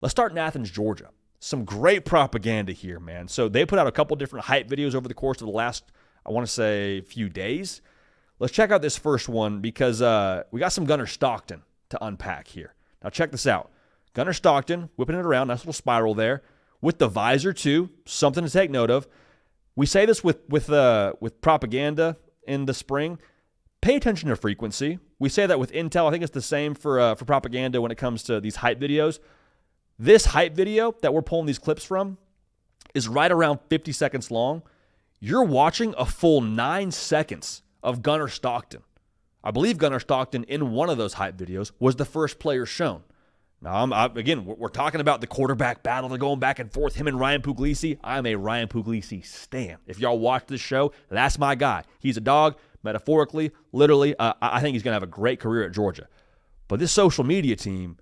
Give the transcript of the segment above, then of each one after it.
Let's start in Athens, Georgia. Some great propaganda here, man. So they put out a couple different hype videos over the course of the last, I want to say, few days. Let's check out this first one because we got some Gunnar Stockton to unpack here. Now check this out. Gunnar Stockton, whipping it around, nice little spiral there. With the visor, too, something to take note of. We say this with propaganda in the spring. Pay attention to frequency. We say that with intel. I think it's the same for propaganda when it comes to these hype videos. This hype video that we're pulling these clips from is right around 50 seconds long. You're watching a full 9 seconds of Gunnar Stockton. I believe Gunnar Stockton in one of those hype videos was the first player shown. Now, again, we're talking about the quarterback battle. They're going back and forth, him and Ryan Puglisi. I'm a Ryan Puglisi stan. If y'all watch this show, that's my guy. He's a dog, metaphorically, literally. I think he's going to have a great career at Georgia. But this social media team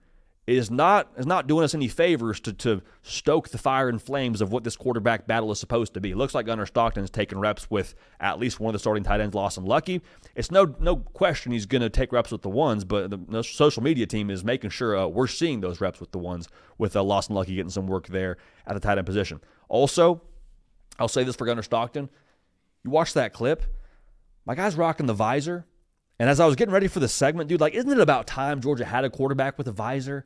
is not doing us any favors to stoke the fire and flames of what this quarterback battle is supposed to be. It looks like Gunnar Stockton is taking reps with at least one of the starting tight ends, Lawson Lucky. It's no question he's going to take reps with the ones, but the social media team is making sure we're seeing those reps with the ones, with Lawson Lucky getting some work there at the tight end position. Also, I'll say this for Gunnar Stockton. You watch that clip, my guy's rocking the visor, and as I was getting ready for the segment, dude, like, isn't it about time Georgia had a quarterback with a visor?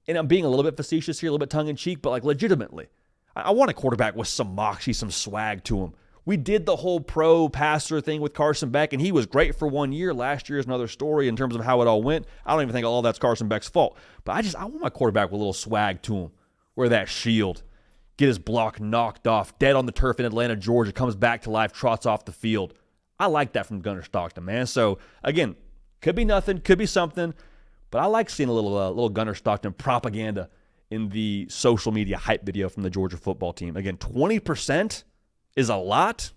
And I'm being a little bit facetious here, a little bit tongue-in-cheek, but like legitimately. I want a quarterback with some moxie, some swag to him. We did the whole pro passer thing with Carson Beck, and he was great for 1 year. Last year is another story in terms of how it all went. I don't even think all that's Carson Beck's fault. But I want my quarterback with a little swag to him. Wear that shield. Get his block knocked off. Dead on the turf in Atlanta, Georgia. Comes back to life, trots off the field. I like that from Gunnar Stockton, man. So, again, could be nothing, could be something. But I like seeing a little Gunnar Stockton propaganda in the social media hype video from the Georgia football team. Again, 20% is a lot.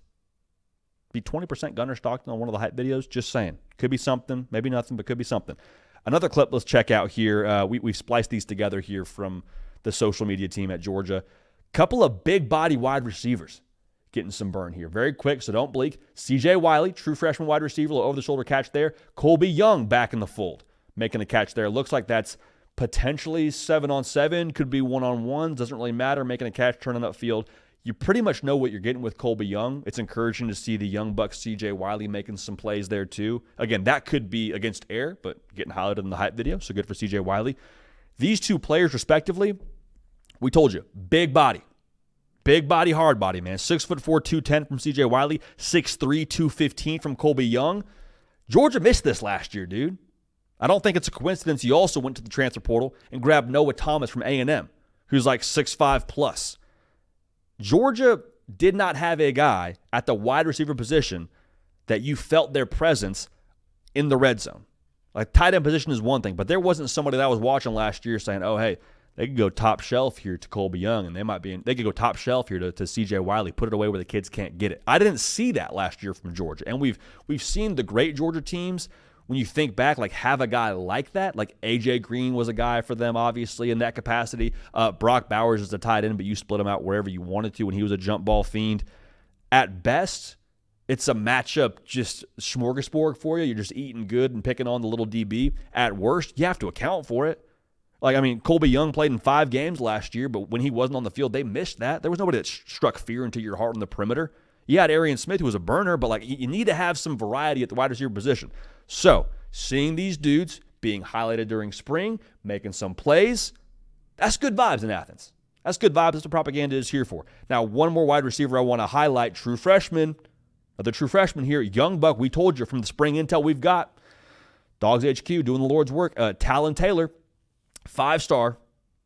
Be 20% Gunnar Stockton on one of the hype videos. Just saying. Could be something, maybe nothing, but could be something. Another clip let's check out here. We've spliced these together here from the social media team at Georgia. Couple of big body wide receivers getting some burn here. Very quick, so don't blink. C.J. Wiley, true freshman wide receiver, little over-the-shoulder catch there. Colby Young back in the fold, making a catch there. Looks like that's potentially 7-on-7, could be 1-on-1, doesn't really matter. Making a catch, turning upfield. You pretty much know what you're getting with Colby Young. It's encouraging to see the young buck C.J. Wiley making some plays there too. Again, that could be against air, but getting highlighted in the hype video, so good for C.J. Wiley. These two players, respectively, we told you, big body. Big body, hard body, man. 6'4", 210 from C.J. Wiley, 6'3", 215 from Colby Young. Georgia missed this last year, dude. I don't think it's a coincidence he also went to the transfer portal and grabbed Noah Thomas from A&M, who's like 6'5 plus. Georgia did not have a guy at the wide receiver position that you felt their presence in the red zone. Like, tight end position is one thing, but there wasn't somebody that I was watching last year saying, oh, hey, they could go top shelf here to Colby Young, and they could go top shelf here to C.J. Wiley, put it away where the kids can't get it. I didn't see that last year from Georgia, and we've seen the great Georgia teams, when you think back, like, have a guy like that. Like, A.J. Green was a guy for them, obviously, in that capacity. Brock Bowers is a tight end, but you split him out wherever you wanted to when he was a jump ball fiend. At best, it's a matchup just smorgasbord for you. You're just eating good and picking on the little DB. At worst, you have to account for it. Like, I mean, Colby Young played in 5 games last year, but when he wasn't on the field, they missed that. There was nobody that struck fear into your heart on the perimeter. You had Arian Smith, who was a burner, but, like, you need to have some variety at the wide receiver position. So, seeing these dudes being highlighted during spring, making some plays, that's good vibes in Athens. That's good vibes. That's what propaganda is here for. Now, one more wide receiver I want to highlight, true freshman. Another true freshman here, young buck. We told you from the spring intel we've got. Dawgs HQ doing the Lord's work. Talon Taylor, 5-star,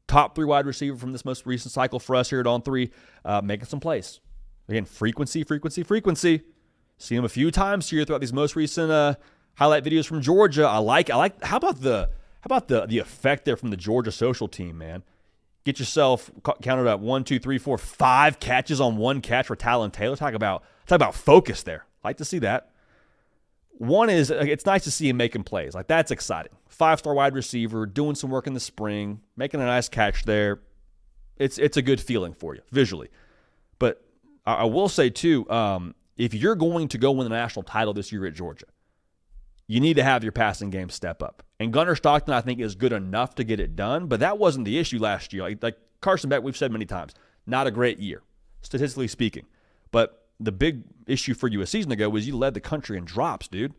top 3 wide receiver from this most recent cycle for us here at On 3, making some plays. Again, frequency. Seen him a few times here throughout these most recent highlight videos from Georgia. I like. How about the effect there from the Georgia social team, man? Get yourself counted up 1, 2, 3, 4, 5 catches on one catch for Talon Taylor. Talk about focus there. Like to see that. One is, it's nice to see him making plays. Like, that's exciting. 5-star wide receiver, doing some work in the spring, making a nice catch there. It's a good feeling for you visually. But I will say too, if you're going to go win the national title this year at Georgia, you need to have your passing game step up. And Gunnar Stockton, I think, is good enough to get it done, but that wasn't the issue last year. Like Carson Beck, we've said many times, not a great year, statistically speaking. But the big issue for you a season ago was you led the country in drops, dude.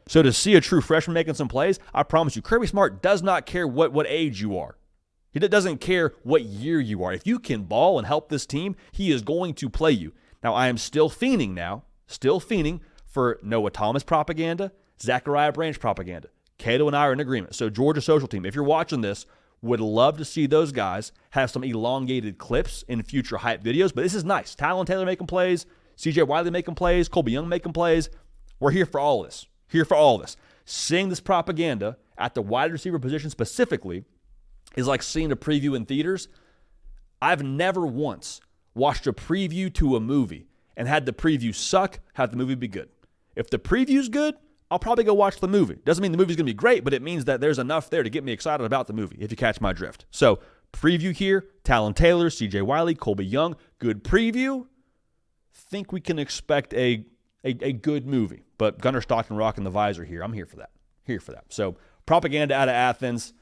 So to see a true freshman making some plays, I promise you, Kirby Smart does not care what age you are. He doesn't care what year you are. If you can ball and help this team, he is going to play you. Now, I am still fiending for Noah Thomas propaganda, Zachariah Branch propaganda. Cato and I are in agreement. So Georgia social team, if you're watching this, would love to see those guys have some elongated clips in future hype videos. But this is nice. Talon Taylor making plays, CJ Wiley making plays, Colby Young making plays. We're here for all of this. Seeing this propaganda at the wide receiver position specifically is like seeing a preview in theaters. I've never once watched a preview to a movie and had the preview suck, have the movie be good. If the preview's good, I'll probably go watch the movie. Doesn't mean the movie's going to be great, but it means that there's enough there to get me excited about the movie, if you catch my drift. So, preview here, Talon Taylor, CJ Wiley, Colby Young, good preview. Think we can expect a good movie. But Gunnar Stockton rocking the visor here. I'm here for that. So, propaganda out of Athens.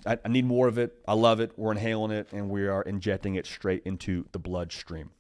I need more of it. I love it. We're inhaling it, and we are injecting it straight into the bloodstream.